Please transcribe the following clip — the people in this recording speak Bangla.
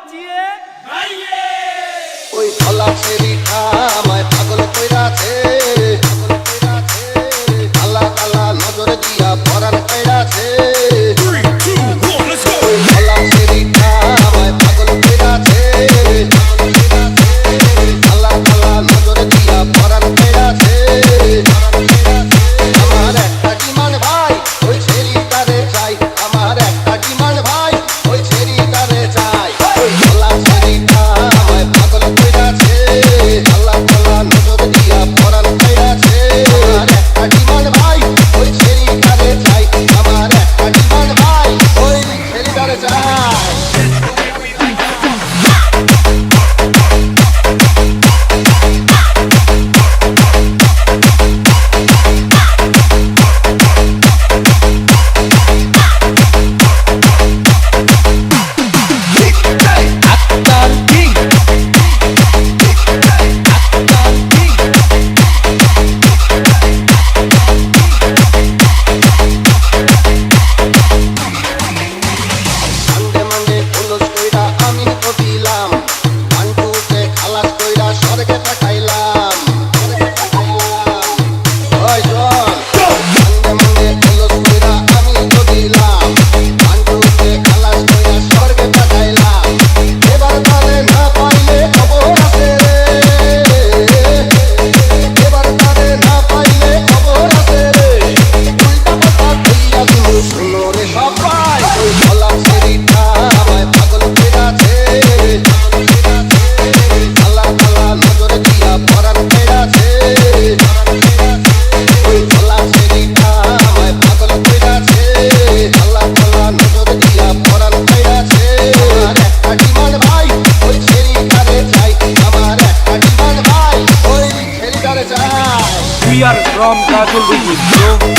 নাচিয়ে ওই খোলা ছেড়িটা আমায় পাগল কইরাছে কালা কালা নজর দিয়া পরাণ কইরাছে ওই খোলা ছেড়িটা আমায় পাগল কইরাছে কালা কালা নজর দিয়া পরাণ কইরাছে আমার একটা ডিমান্ড ভাই ওই ছেড়িটারে চাই আমার একটা ডিমান্ড ভাই ওই ছেড়িটারে চাই ওই খোলা ছেড়িটা আমায় পাগল কইরাছে কালা কালা নজর দিয়া পরাণ কইরাছে আমার একটা ডিমান্ড ভাই ওই ছেড়িটারে চাই আমার একটা ডিমান্ড ভাই ওই ছেড়িটারে চাই মানডে মানডে পুলস কইরা আমি তো দিলাম মান্টুকে খালাস কইরা স্বর্গে পাঠাইলাম ওই শোন মানডে মানডে পুলস কইরা আমি তো দিলাম মান্টুকে খালাস কইরা স্বর্গে পাঠাইলাম এবার তারে না পাইলে খবর আছে রে এবার তারে না পাইলে খবর আছে রে উল্টা কথা কইয়া তুমি শুনো রে সবাই ওই খোলা ছেড়িটা আমায় পাগল কইরাছে কালা কালা নজর দিয়া পরাণ কইরাছে ওই খোলা ছেড়িটা আমায় পাগল কইরাছে কালা কালা নজর দিয়া পরাণ কইরাছে আমার একটা ডিমান্ড ভাই ওই ছেড়িটারে চাই আমার একটা ডিমান্ড ভাই ওই ছেড়িটারে চাই We are from Kajol Bro.